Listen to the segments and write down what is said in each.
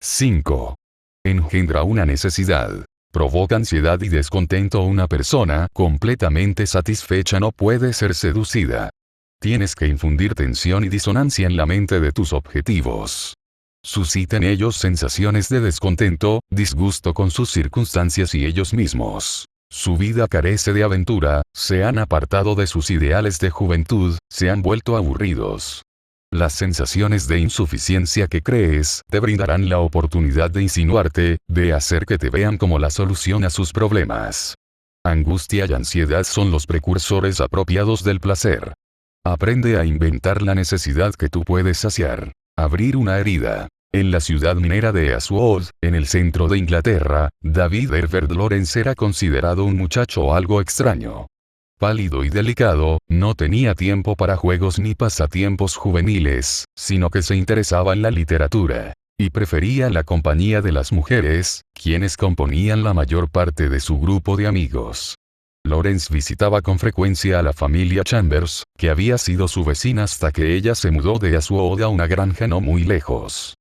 5. Engendra una necesidad. Provoca ansiedad y descontento. Una persona completamente satisfecha no puede ser seducida. Tienes que infundir tensión y disonancia en la mente de tus objetivos. Suscita en ellos sensaciones de descontento, disgusto con sus circunstancias y ellos mismos. Su vida carece de aventura, se han apartado de sus ideales de juventud, se han vuelto aburridos. Las sensaciones de insuficiencia que crees te brindarán la oportunidad de insinuarte, de hacer que te vean como la solución a sus problemas. Angustia y ansiedad son los precursores apropiados del placer. Aprende a inventar la necesidad que tú puedes saciar. Abrir una herida. En la ciudad minera de Aswood, en el centro de Inglaterra, David Herbert Lawrence era considerado un muchacho algo extraño. Pálido y delicado, no tenía tiempo para juegos ni pasatiempos juveniles, sino que se interesaba en la literatura. Y prefería la compañía de las mujeres, quienes componían la mayor parte de su grupo de amigos. Lawrence visitaba con frecuencia a la familia Chambers, que había sido su vecina hasta que ella se mudó de Aswood a una granja no muy lejos.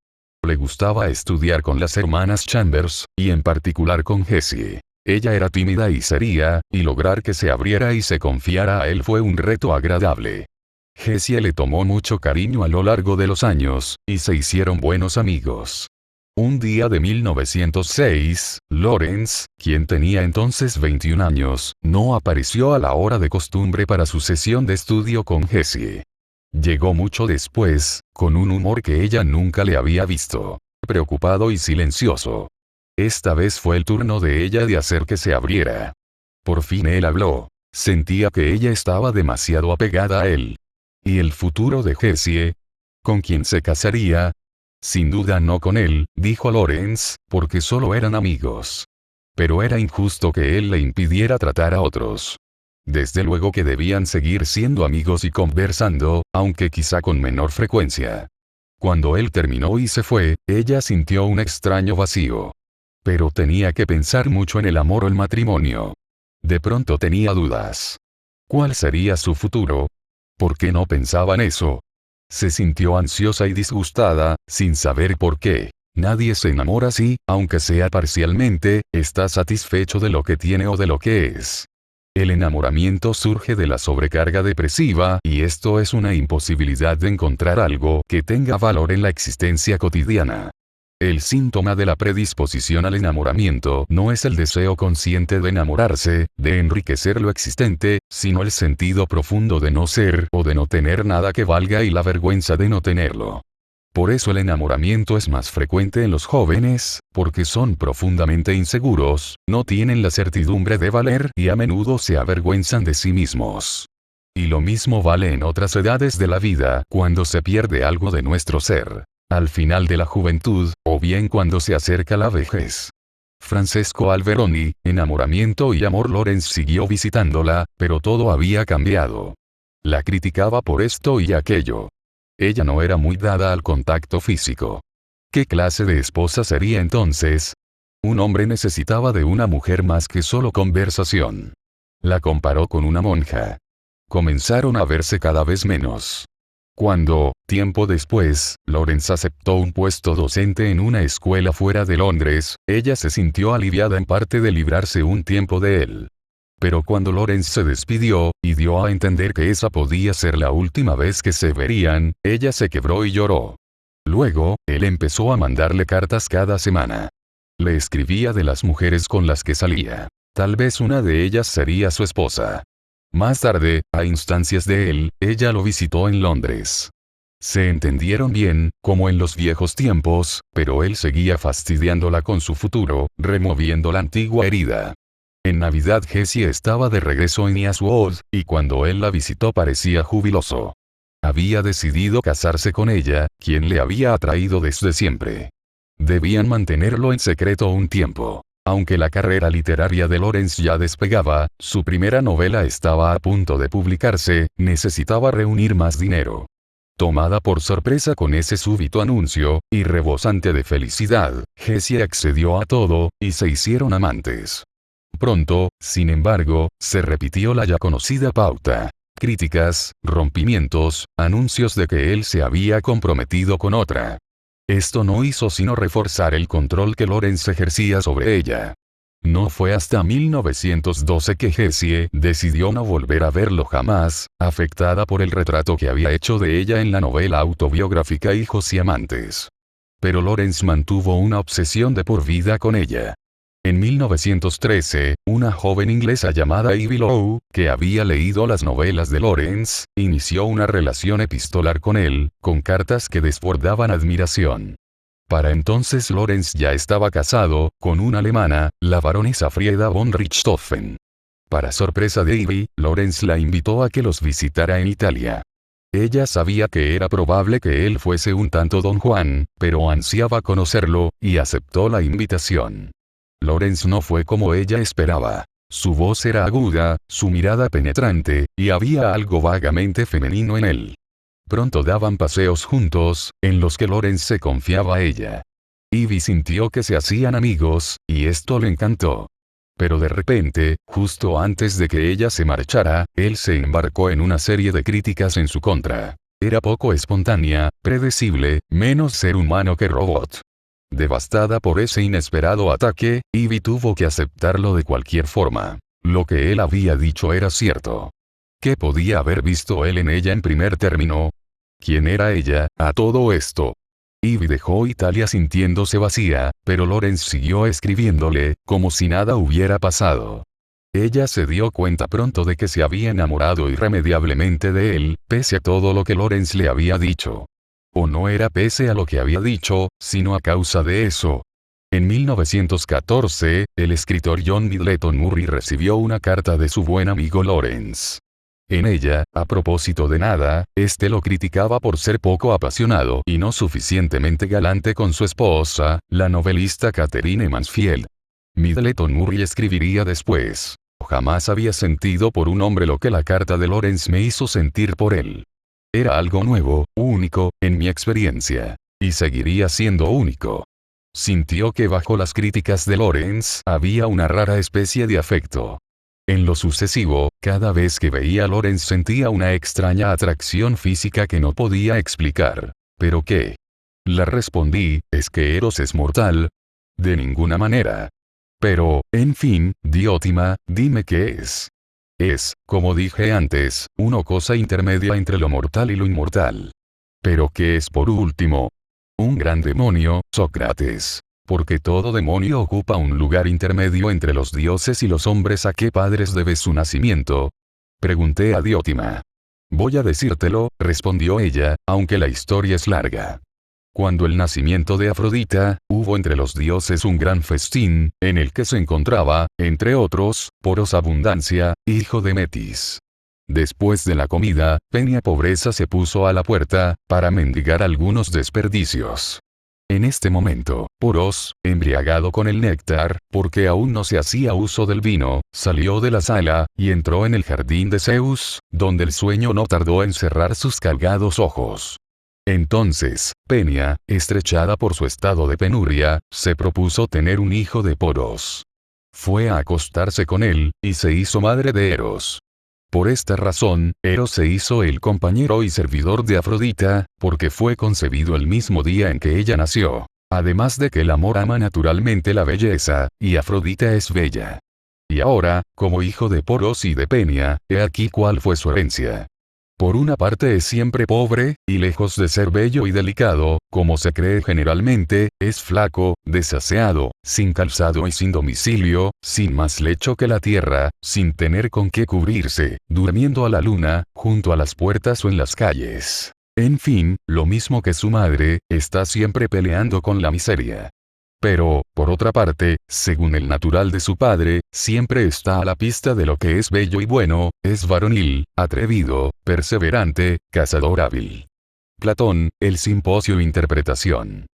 Le gustaba estudiar con las hermanas Chambers, y en particular con Jessie. Ella era tímida y seria, y lograr que se abriera y se confiara a él fue un reto agradable. Jessie le tomó mucho cariño a lo largo de los años, y se hicieron buenos amigos. Un día de 1906, Lawrence, quien tenía entonces 21 años, no apareció a la hora de costumbre para su sesión de estudio con Jessie. Llegó mucho después, con un humor que ella nunca le había visto, preocupado y silencioso. Esta vez fue el turno de ella de hacer que se abriera. Por fin él habló. Sentía que ella estaba demasiado apegada a él. ¿Y el futuro de Jessie? ¿Con quién se casaría? Sin duda no con él, dijo Lawrence, porque solo eran amigos. Pero era injusto que él le impidiera tratar a otros. Desde luego que debían seguir siendo amigos y conversando, aunque quizá con menor frecuencia. Cuando él terminó y se fue, ella sintió un extraño vacío. Pero tenía que pensar mucho en el amor o el matrimonio. De pronto tenía dudas. ¿Cuál sería su futuro? ¿Por qué no pensaba en eso? Se sintió ansiosa y disgustada, sin saber por qué. Nadie se enamora si, aunque sea parcialmente, está satisfecho de lo que tiene o de lo que es. El enamoramiento surge de la sobrecarga depresiva, y esto es una imposibilidad de encontrar algo que tenga valor en la existencia cotidiana. El síntoma de la predisposición al enamoramiento no es el deseo consciente de enamorarse, de enriquecer lo existente, sino el sentido profundo de no ser o de no tener nada que valga y la vergüenza de no tenerlo. Por eso el enamoramiento es más frecuente en los jóvenes, porque son profundamente inseguros, no tienen la certidumbre de valer y a menudo se avergüenzan de sí mismos. Y lo mismo vale en otras edades de la vida, cuando se pierde algo de nuestro ser. Al final de la juventud, o bien cuando se acerca la vejez. Francesco Alberoni, enamoramiento y amor. Lawrence siguió visitándola, pero todo había cambiado. La criticaba por esto y aquello. Ella no era muy dada al contacto físico. ¿Qué clase de esposa sería entonces? Un hombre necesitaba de una mujer más que solo conversación. La comparó con una monja. Comenzaron a verse cada vez menos. Cuando, tiempo después, Lawrence aceptó un puesto docente en una escuela fuera de Londres, ella se sintió aliviada en parte de librarse un tiempo de él. Pero cuando Lawrence se despidió, y dio a entender que esa podía ser la última vez que se verían, ella se quebró y lloró. Luego, él empezó a mandarle cartas cada semana. Le escribía de las mujeres con las que salía. Tal vez una de ellas sería su esposa. Más tarde, a instancias de él, ella lo visitó en Londres. Se entendieron bien, como en los viejos tiempos, pero él seguía fastidiándola con su futuro, removiendo la antigua herida. En Navidad Jessie estaba de regreso en Aswood, y cuando él la visitó parecía jubiloso. Había decidido casarse con ella, quien le había atraído desde siempre. Debían mantenerlo en secreto un tiempo. Aunque la carrera literaria de Lawrence ya despegaba, su primera novela estaba a punto de publicarse, necesitaba reunir más dinero. Tomada por sorpresa con ese súbito anuncio, y rebosante de felicidad, Jessie accedió a todo, y se hicieron amantes. Pronto, sin embargo, se repitió la ya conocida pauta. Críticas, rompimientos, anuncios de que él se había comprometido con otra. Esto no hizo sino reforzar el control que Lawrence ejercía sobre ella. No fue hasta 1912 que Jessie decidió no volver a verlo jamás, afectada por el retrato que había hecho de ella en la novela autobiográfica Hijos y Amantes. Pero Lawrence mantuvo una obsesión de por vida con ella. En 1913, una joven inglesa llamada Ivy Lowe, que había leído las novelas de Lawrence, inició una relación epistolar con él, con cartas que desbordaban admiración. Para entonces Lawrence ya estaba casado, con una alemana, la baronesa Frieda von Richthofen. Para sorpresa de Ivy, Lawrence la invitó a que los visitara en Italia. Ella sabía que era probable que él fuese un tanto Don Juan, pero ansiaba conocerlo, y aceptó la invitación. Lawrence no fue como ella esperaba. Su voz era aguda, su mirada penetrante, y había algo vagamente femenino en él. Pronto daban paseos juntos, en los que Lawrence se confiaba a ella. Ivy sintió que se hacían amigos, y esto le encantó. Pero de repente, justo antes de que ella se marchara, él se embarcó en una serie de críticas en su contra. Era poco espontánea, predecible, menos ser humano que robot. Devastada por ese inesperado ataque, Ivy tuvo que aceptarlo de cualquier forma. Lo que él había dicho era cierto. ¿Qué podía haber visto él en ella en primer término? ¿Quién era ella, a todo esto? Ivy dejó Italia sintiéndose vacía, pero Lawrence siguió escribiéndole, como si nada hubiera pasado. Ella se dio cuenta pronto de que se había enamorado irremediablemente de él, pese a todo lo que Lawrence le había dicho. O no era pese a lo que había dicho, sino a causa de eso. En 1914, el escritor John Middleton Murry recibió una carta de su buen amigo Lawrence. En ella, a propósito de nada, este lo criticaba por ser poco apasionado y no suficientemente galante con su esposa, la novelista Catherine Mansfield. Middleton Murry escribiría después: jamás había sentido por un hombre lo que la carta de Lawrence me hizo sentir por él. Era algo nuevo, único, en mi experiencia. Y seguiría siendo único. Sintió que bajo las críticas de Lawrence había una rara especie de afecto. En lo sucesivo, cada vez que veía a Lawrence sentía una extraña atracción física que no podía explicar. ¿Pero qué? Le respondí, ¿es que Eros es mortal? De ninguna manera. Pero, en fin, Diótima, dime qué es. Es, como dije antes, una cosa intermedia entre lo mortal y lo inmortal. ¿Pero qué es por último? Un gran demonio, Sócrates. Porque todo demonio ocupa un lugar intermedio entre los dioses y los hombres. ¿A qué padres debe su nacimiento? Pregunté a Diótima. Voy a decírtelo, respondió ella, aunque la historia es larga. Cuando el nacimiento de Afrodita, hubo entre los dioses un gran festín, en el que se encontraba, entre otros, Poros Abundancia, hijo de Metis. Después de la comida, Peña Pobreza se puso a la puerta, para mendigar algunos desperdicios. En este momento, Poros, embriagado con el néctar, porque aún no se hacía uso del vino, salió de la sala, y entró en el jardín de Zeus, donde el sueño no tardó en cerrar sus cargados ojos. Entonces, Peña, estrechada por su estado de penuria, se propuso tener un hijo de Poros. Fue a acostarse con él, y se hizo madre de Eros. Por esta razón, Eros se hizo el compañero y servidor de Afrodita, porque fue concebido el mismo día en que ella nació. Además de que el amor ama naturalmente la belleza, y Afrodita es bella. Y ahora, como hijo de Poros y de Peña, he aquí cuál fue su herencia. Por una parte es siempre pobre, y lejos de ser bello y delicado, como se cree generalmente, es flaco, desaseado, sin calzado y sin domicilio, sin más lecho que la tierra, sin tener con qué cubrirse, durmiendo a la luna, junto a las puertas o en las calles. En fin, lo mismo que su madre, está siempre peleando con la miseria. Pero, por otra parte, según el natural de su padre, siempre está a la pista de lo que es bello y bueno, es varonil, atrevido, perseverante, cazador hábil. Platón, El Simposio. Interpretación.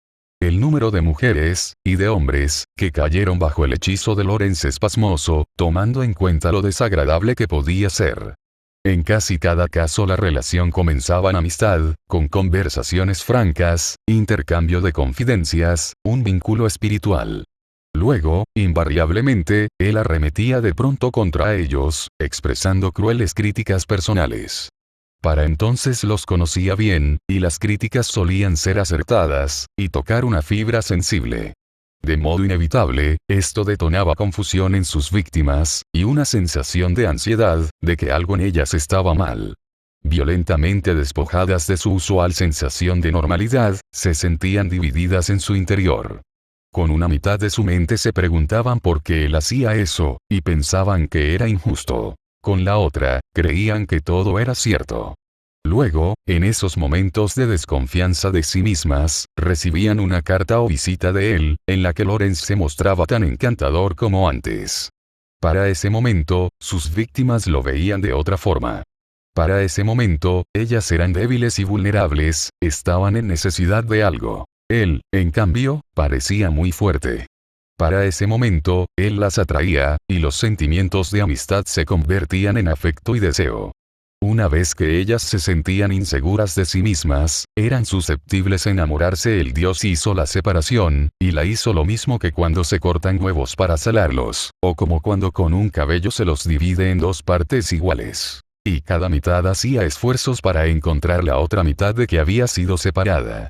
El número de mujeres, y de hombres, que cayeron bajo el hechizo de Lawrence es pasmoso, tomando en cuenta lo desagradable que podía ser. En casi cada caso la relación comenzaba en amistad, con conversaciones francas, intercambio de confidencias, un vínculo espiritual. Luego, invariablemente, él arremetía de pronto contra ellos, expresando crueles críticas personales. Para entonces los conocía bien, y las críticas solían ser acertadas, y tocar una fibra sensible. De modo inevitable, esto detonaba confusión en sus víctimas, y una sensación de ansiedad, de que algo en ellas estaba mal. Violentamente despojadas de su usual sensación de normalidad, se sentían divididas en su interior. Con una mitad de su mente se preguntaban por qué él hacía eso, y pensaban que era injusto. Con la otra, creían que todo era cierto. Luego, en esos momentos de desconfianza de sí mismas, recibían una carta o visita de él, en la que Lorenz se mostraba tan encantador como antes. Para ese momento, sus víctimas lo veían de otra forma. Para ese momento, ellas eran débiles y vulnerables, estaban en necesidad de algo. Él, en cambio, parecía muy fuerte. Para ese momento, él las atraía, y los sentimientos de amistad se convertían en afecto y deseo. Una vez que ellas se sentían inseguras de sí mismas, eran susceptibles a enamorarse. El Dios hizo la separación, y la hizo lo mismo que cuando se cortan huevos para salarlos, o como cuando con un cabello se los divide en dos partes iguales. Y cada mitad hacía esfuerzos para encontrar la otra mitad de que había sido separada.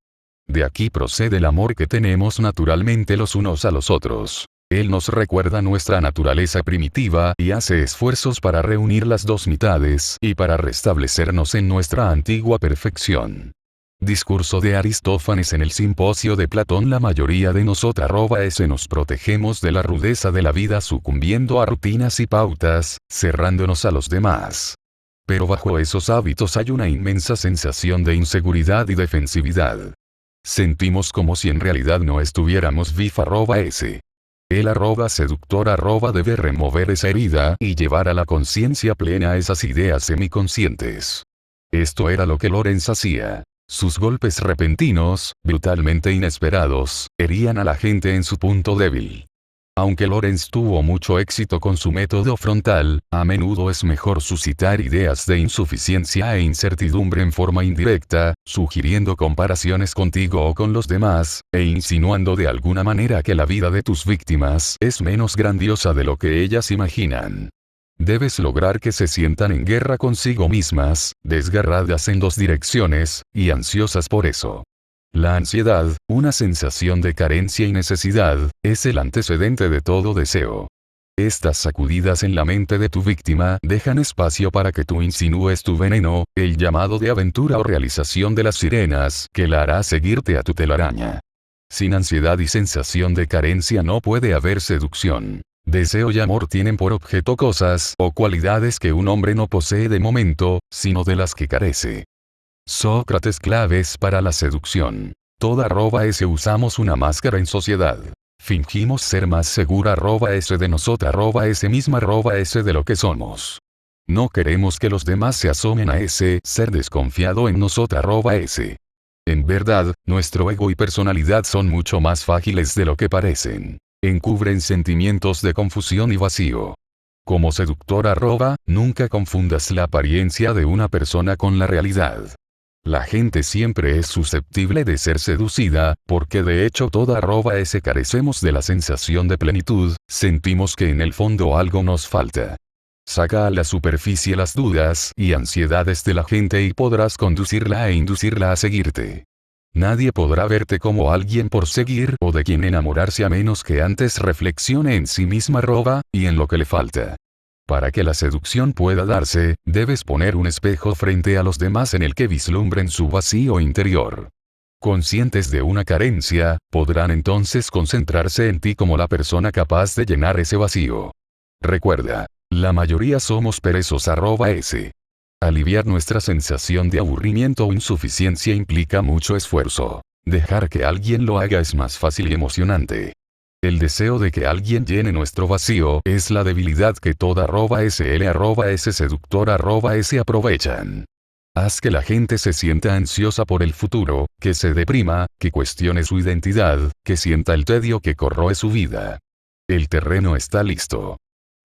De aquí procede el amor que tenemos naturalmente los unos a los otros. Él nos recuerda nuestra naturaleza primitiva y hace esfuerzos para reunir las dos mitades y para restablecernos en nuestra antigua perfección. Discurso de Aristófanes en el Simposio de Platón. La mayoría de nosotros nos protegemos de la rudeza de la vida sucumbiendo a rutinas y pautas, cerrándonos a los demás. Pero bajo esos hábitos hay una inmensa sensación de inseguridad y defensividad. Sentimos como si en realidad no estuviéramos viva. El seductor debe remover esa herida y llevar a la conciencia plena esas ideas semiconscientes. Esto era lo que Lorenz hacía. Sus golpes repentinos, brutalmente inesperados, herían a la gente en su punto débil. Aunque Lorenz tuvo mucho éxito con su método frontal, a menudo es mejor suscitar ideas de insuficiencia e incertidumbre en forma indirecta, sugiriendo comparaciones contigo o con los demás, e insinuando de alguna manera que la vida de tus víctimas es menos grandiosa de lo que ellas imaginan. Debes lograr que se sientan en guerra consigo mismas, desgarradas en dos direcciones, y ansiosas por eso. La ansiedad, una sensación de carencia y necesidad, es el antecedente de todo deseo. Estas sacudidas en la mente de tu víctima dejan espacio para que tú insinúes tu veneno, el llamado de aventura o realización de las sirenas, que la hará seguirte a tu telaraña. Sin ansiedad y sensación de carencia no puede haber seducción. Deseo y amor tienen por objeto cosas o cualidades que un hombre no posee de momento, sino de las que carece. Sócrates. Claves para la seducción. Toda usamos una máscara en sociedad. Fingimos ser más segura de nosotras misma de lo que somos. No queremos que los demás se asomen a ese ser desconfiado en nosotras En verdad, nuestro ego y personalidad son mucho más frágiles de lo que parecen. Encubren sentimientos de confusión y vacío. Como seductora nunca confundas la apariencia de una persona con la realidad. La gente siempre es susceptible de ser seducida, porque de hecho toda carecemos de la sensación de plenitud, sentimos que en el fondo algo nos falta. Saca a la superficie las dudas y ansiedades de la gente y podrás conducirla e inducirla a seguirte. Nadie podrá verte como alguien por seguir o de quien enamorarse a menos que antes reflexione en sí misma y en lo que le falta. Para que la seducción pueda darse, debes poner un espejo frente a los demás en el que vislumbren su vacío interior. Conscientes de una carencia, podrán entonces concentrarse en ti como la persona capaz de llenar ese vacío. Recuerda, la mayoría somos perezosos. Aliviar nuestra sensación de aburrimiento o insuficiencia implica mucho esfuerzo. Dejar que alguien lo haga es más fácil y emocionante. El deseo de que alguien llene nuestro vacío es la debilidad que toda seductor aprovechan. Haz que la gente se sienta ansiosa por el futuro, que se deprima, que cuestione su identidad, que sienta el tedio que corroe su vida. El terreno está listo.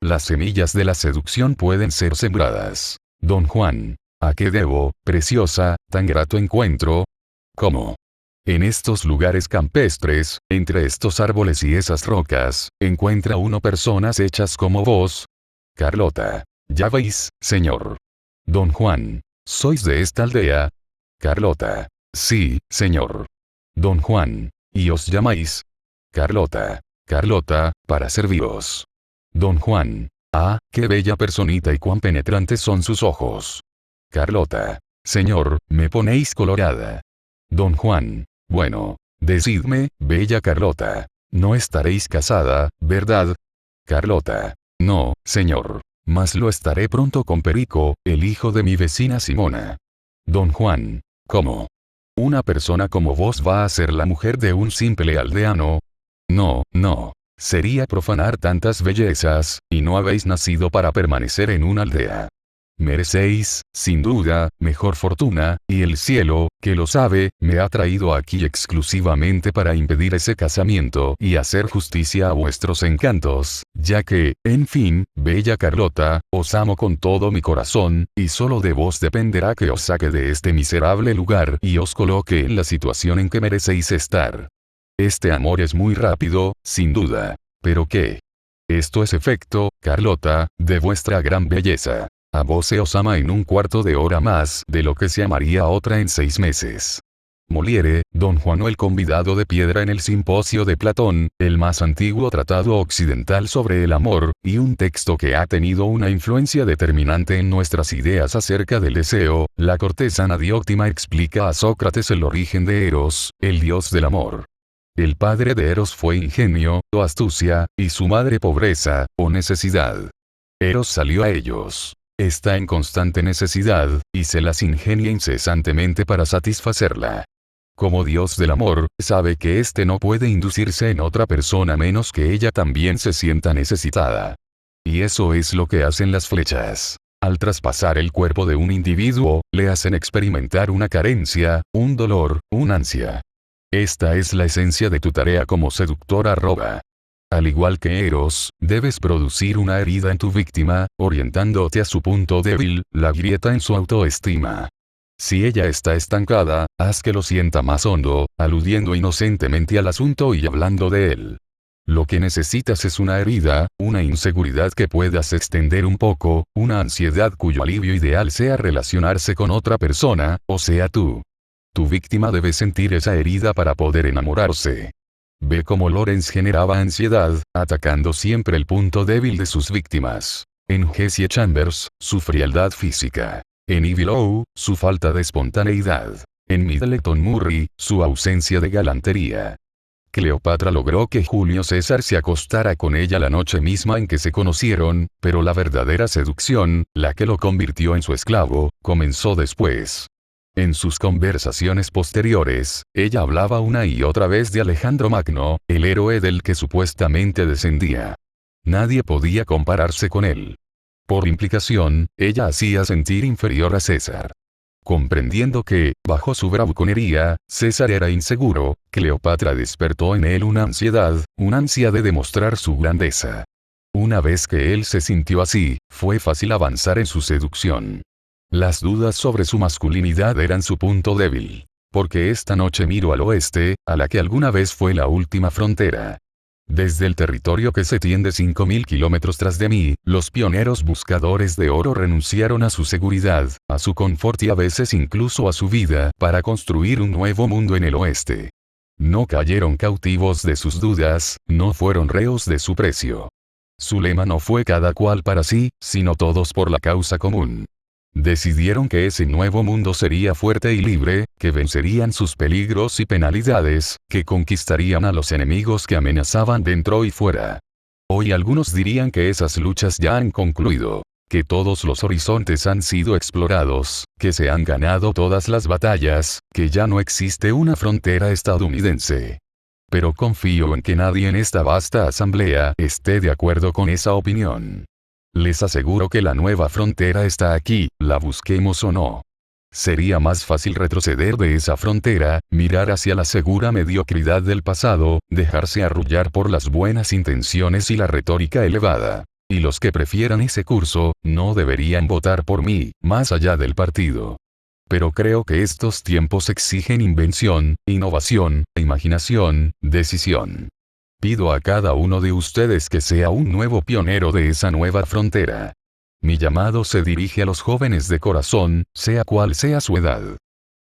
Las semillas de la seducción pueden ser sembradas. Don Juan. ¿A qué debo, preciosa, tan grato encuentro? ¿Cómo? En estos lugares campestres, entre estos árboles y esas rocas, encuentra uno personas hechas como vos. Carlota. Ya veis, señor. Don Juan. ¿Sois de esta aldea? Carlota. Sí, señor. Don Juan. ¿Y os llamáis? Carlota. Carlota, para serviros. Don Juan. Ah, qué bella personita y cuán penetrantes son sus ojos. Carlota. Señor, me ponéis colorada. Don Juan. Bueno. Decidme, bella Carlota. No estaréis casada, ¿verdad? Carlota. No, señor. Mas lo estaré pronto con Perico, el hijo de mi vecina Simona. Don Juan. ¿Cómo? ¿Una persona como vos va a ser la mujer de un simple aldeano? No, no. Sería profanar tantas bellezas, y no habéis nacido para permanecer en una aldea. Merecéis, sin duda, mejor fortuna, y el cielo, que lo sabe, me ha traído aquí exclusivamente para impedir ese casamiento y hacer justicia a vuestros encantos, ya que, en fin, bella Carlota, os amo con todo mi corazón, y solo de vos dependerá que os saque de este miserable lugar y os coloque en la situación en que merecéis estar. Este amor es muy rápido, sin duda. ¿Pero qué? Esto es efecto, Carlota, de vuestra gran belleza. A vos se os ama en un cuarto de hora más de lo que se amaría a otra en 6 meses. Moliere, Don Juan el convidado de piedra en el simposio de Platón, el más antiguo tratado occidental sobre el amor, y un texto que ha tenido una influencia determinante en nuestras ideas acerca del deseo, la cortesana Dióctima explica a Sócrates el origen de Eros, el dios del amor. El padre de Eros fue ingenio, o astucia, y su madre pobreza, o necesidad. Eros salió a ellos. Está en constante necesidad, y se las ingenia incesantemente para satisfacerla. Como Dios del amor, sabe que éste no puede inducirse en otra persona menos que ella también se sienta necesitada. Y eso es lo que hacen las flechas. Al traspasar el cuerpo de un individuo, le hacen experimentar una carencia, un dolor, una ansia. Esta es la esencia de tu tarea como seductora arroba. Al igual que Eros, debes producir una herida en tu víctima, orientándote a su punto débil, la grieta en su autoestima. Si ella está estancada, haz que lo sienta más hondo, aludiendo inocentemente al asunto y hablando de él. Lo que necesitas es una herida, una inseguridad que puedas extender un poco, una ansiedad cuyo alivio ideal sea relacionarse con otra persona, o sea tú. Tu víctima debe sentir esa herida para poder enamorarse. Ve cómo Lawrence generaba ansiedad, atacando siempre el punto débil de sus víctimas. En Jessie Chambers, su frialdad física. En Ivy Lowe, su falta de espontaneidad. En Middleton Murray, su ausencia de galantería. Cleopatra logró que Julio César se acostara con ella la noche misma en que se conocieron, pero la verdadera seducción, la que lo convirtió en su esclavo, comenzó después. En sus conversaciones posteriores, ella hablaba una y otra vez de Alejandro Magno, el héroe del que supuestamente descendía. Nadie podía compararse con él. Por implicación, ella hacía sentir inferior a César. Comprendiendo que, bajo su bravuconería, César era inseguro, Cleopatra despertó en él una ansiedad, una ansia de demostrar su grandeza. Una vez que él se sintió así, fue fácil avanzar en su seducción. Las dudas sobre su masculinidad eran su punto débil. Porque esta noche miro al oeste, a la que alguna vez fue la última frontera. Desde el territorio que se tiende 5000 kilómetros tras de mí, los pioneros buscadores de oro renunciaron a su seguridad, a su confort y a veces incluso a su vida, para construir un nuevo mundo en el oeste. No cayeron cautivos de sus dudas, no fueron reos de su precio. Su lema no fue cada cual para sí, sino todos por la causa común. Decidieron que ese nuevo mundo sería fuerte y libre, que vencerían sus peligros y penalidades, que conquistarían a los enemigos que amenazaban dentro y fuera. Hoy algunos dirían que esas luchas ya han concluido, que todos los horizontes han sido explorados, que se han ganado todas las batallas, que ya no existe una frontera estadounidense. Pero confío en que nadie en esta vasta asamblea esté de acuerdo con esa opinión. Les aseguro que la nueva frontera está aquí, la busquemos o no. Sería más fácil retroceder de esa frontera, mirar hacia la segura mediocridad del pasado, dejarse arrullar por las buenas intenciones y la retórica elevada. Y los que prefieran ese curso, no deberían votar por mí, más allá del partido. Pero creo que estos tiempos exigen invención, innovación, imaginación, decisión. Pido a cada uno de ustedes que sea un nuevo pionero de esa nueva frontera. Mi llamado se dirige a los jóvenes de corazón, sea cual sea su edad.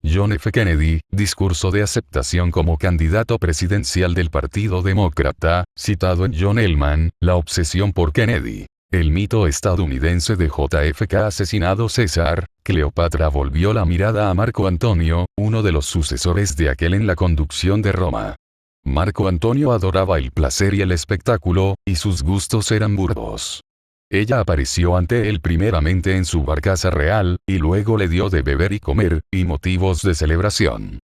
John F. Kennedy, discurso de aceptación como candidato presidencial del Partido Demócrata, citado en John Ellman, La obsesión por Kennedy. El mito estadounidense de JFK asesinado César, Cleopatra volvió la mirada a Marco Antonio, uno de los sucesores de aquel en la conducción de Roma. Marco Antonio adoraba el placer y el espectáculo, y sus gustos eran burdos. Ella apareció ante él primeramente en su barcaza real, y luego le dio de beber y comer, y motivos de celebración.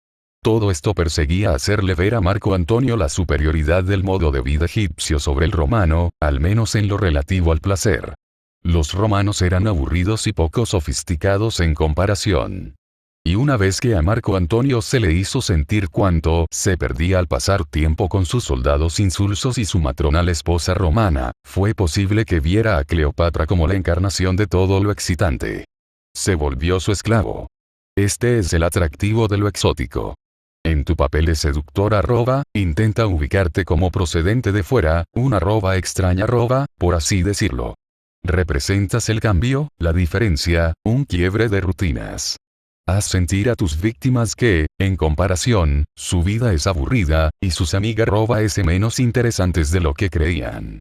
Todo esto perseguía hacerle ver a Marco Antonio la superioridad del modo de vida egipcio sobre el romano, al menos en lo relativo al placer. Los romanos eran aburridos y poco sofisticados en comparación. Y una vez que a Marco Antonio se le hizo sentir cuánto se perdía al pasar tiempo con sus soldados insulsos y su matronal esposa romana, fue posible que viera a Cleopatra como la encarnación de todo lo excitante. Se volvió su esclavo. Este es el atractivo de lo exótico. En tu papel de seductor intenta ubicarte como procedente de fuera, una extraña por así decirlo. Representas el cambio, la diferencia, un quiebre de rutinas. Haz sentir a tus víctimas que, en comparación, su vida es aburrida, y sus amigas menos interesantes de lo que creían.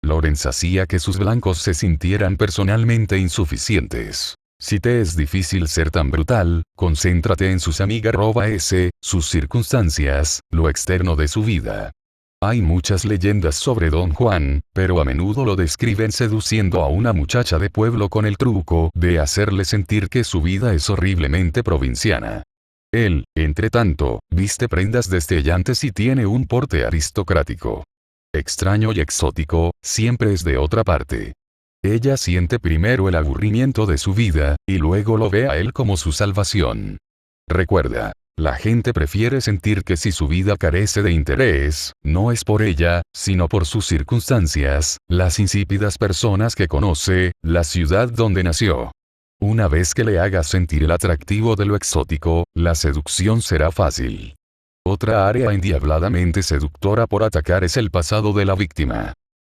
Lawrence hacía que sus blancos se sintieran personalmente insuficientes. Si te es difícil ser tan brutal, concéntrate en sus amigas sus circunstancias, lo externo de su vida. Hay muchas leyendas sobre Don Juan, pero a menudo lo describen seduciendo a una muchacha de pueblo con el truco de hacerle sentir que su vida es horriblemente provinciana. Él, entre tanto, viste prendas destellantes y tiene un porte aristocrático. Extraño y exótico, siempre es de otra parte. Ella siente primero el aburrimiento de su vida, y luego lo ve a él como su salvación. Recuerda. La gente prefiere sentir que si su vida carece de interés, no es por ella, sino por sus circunstancias, las insípidas personas que conoce, la ciudad donde nació. Una vez que le hagas sentir el atractivo de lo exótico, la seducción será fácil. Otra área endiabladamente seductora por atacar es el pasado de la víctima.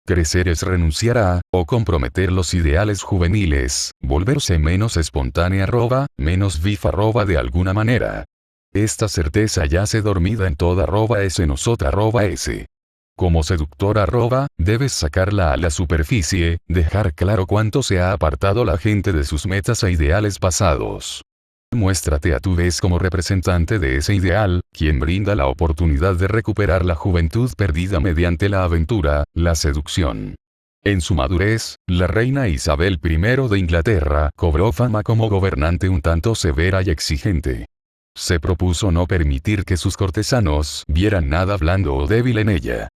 Crecer es renunciar a, o comprometer los ideales juveniles, volverse menos espontánea menos viva de alguna manera. Esta certeza yace dormida en toda nosota Como seductora debes sacarla a la superficie, dejar claro cuánto se ha apartado la gente de sus metas e ideales pasados. Muéstrate a tu vez como representante de ese ideal, quien brinda la oportunidad de recuperar la juventud perdida mediante la aventura, la seducción. En su madurez, la reina Isabel I de Inglaterra cobró fama como gobernante un tanto severa y exigente. Se propuso no permitir que sus cortesanos vieran nada blando o débil en ella.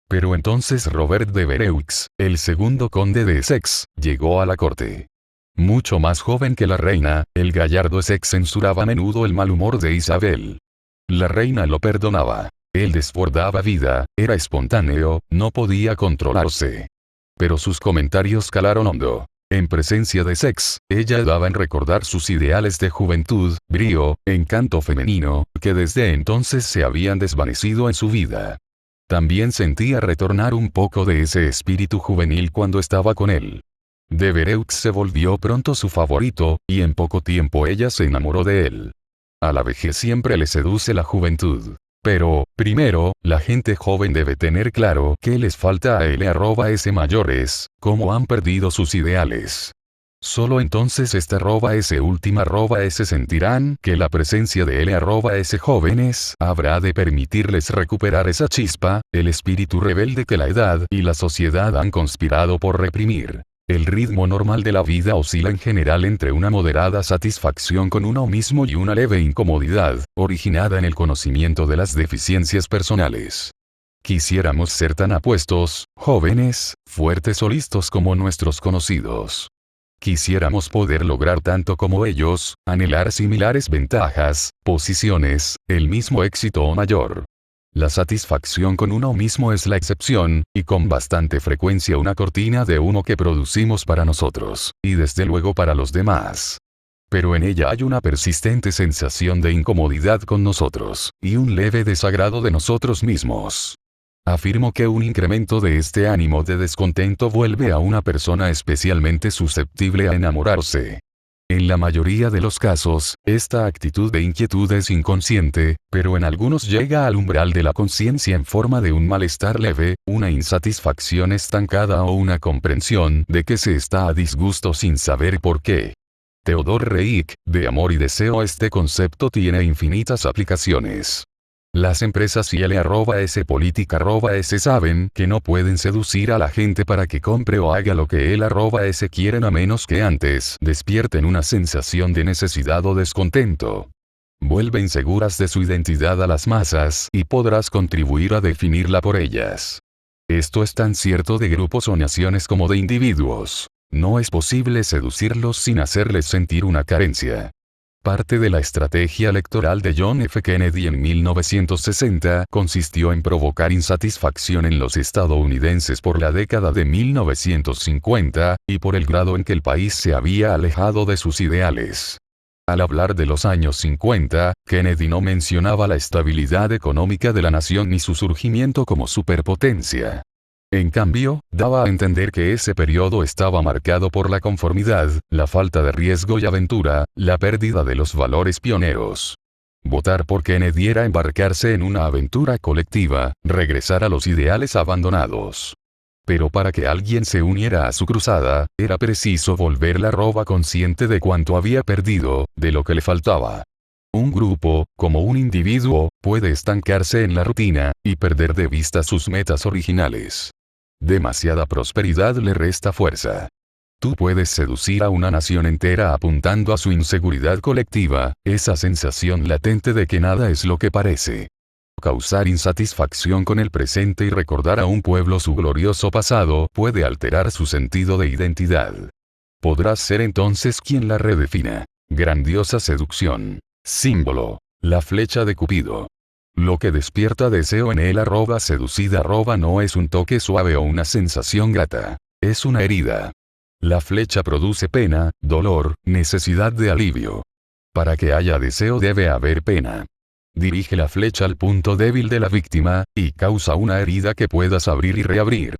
Pero entonces Robert de Vereux, el segundo conde de Essex, llegó a la corte. Mucho más joven que la reina, el gallardo Essex censuraba a menudo el mal humor de Isabel. La reina lo perdonaba. Él desbordaba vida, era espontáneo, no podía controlarse. Pero sus comentarios calaron hondo. En presencia de Essex, ella daba en recordar sus ideales de juventud, brío, encanto femenino, que desde entonces se habían desvanecido en su vida. También sentía retornar un poco de ese espíritu juvenil cuando estaba con él. De Vereux se volvió pronto su favorito, y en poco tiempo ella se enamoró de él. A la vejez siempre le seduce la juventud. Pero, primero, la gente joven debe tener claro qué les falta a mayores, cómo han perdido sus ideales. Solo entonces última sentirán que la presencia de jóvenes habrá de permitirles recuperar esa chispa, el espíritu rebelde que la edad y la sociedad han conspirado por reprimir. El ritmo normal de la vida oscila en general entre una moderada satisfacción con uno mismo y una leve incomodidad, originada en el conocimiento de las deficiencias personales. Quisiéramos ser tan apuestos, jóvenes, fuertes o listos como nuestros conocidos. Quisiéramos poder lograr tanto como ellos, anhelar similares ventajas, posiciones, el mismo éxito o mayor. La satisfacción con uno mismo es la excepción, y con bastante frecuencia una cortina de humo que producimos para nosotros, y desde luego para los demás. Pero en ella hay una persistente sensación de incomodidad con nosotros, y un leve desagrado de nosotros mismos. Afirmo que un incremento de este ánimo de descontento vuelve a una persona especialmente susceptible a enamorarse. En la mayoría de los casos, esta actitud de inquietud es inconsciente, pero en algunos llega al umbral de la conciencia en forma de un malestar leve, una insatisfacción estancada o una comprensión de que se está a disgusto sin saber por qué. Theodor Reik, de amor y deseo. Este concepto tiene infinitas aplicaciones. Las empresas y L.S. política.S saben que no pueden seducir a la gente para que compre o haga lo que L.S. quieren a menos que antes despierten una sensación de necesidad o descontento. Vuelven seguras de su identidad a las masas y podrás contribuir a definirla por ellas. Esto es tan cierto de grupos o naciones como de individuos. No es posible seducirlos sin hacerles sentir una carencia. Parte de la estrategia electoral de John F. Kennedy en 1960 consistió en provocar insatisfacción en los estadounidenses por la década de 1950, y por el grado en que el país se había alejado de sus ideales. Al hablar de los años 50, Kennedy no mencionaba la estabilidad económica de la nación ni su surgimiento como superpotencia. En cambio, daba a entender que ese periodo estaba marcado por la conformidad, la falta de riesgo y aventura, la pérdida de los valores pioneros. Votar por Kennedy era embarcarse en una aventura colectiva, regresar a los ideales abandonados. Pero para que alguien se uniera a su cruzada, era preciso volver la roba consciente de cuánto había perdido, de lo que le faltaba. Un grupo, como un individuo, puede estancarse en la rutina, y perder de vista sus metas originales. Demasiada prosperidad le resta fuerza. Tú puedes seducir a una nación entera apuntando a su inseguridad colectiva, esa sensación latente de que nada es lo que parece. Causar insatisfacción con el presente y recordar a un pueblo su glorioso pasado puede alterar su sentido de identidad. Podrás ser entonces quien la redefina. Grandiosa seducción. Símbolo. La flecha de Cupido. Lo que despierta deseo en él @seducida no es un toque suave o una sensación grata. Es una herida. La flecha produce pena, dolor, necesidad de alivio. Para que haya deseo debe haber pena. Dirige la flecha al punto débil de la víctima, y causa una herida que puedas abrir y reabrir.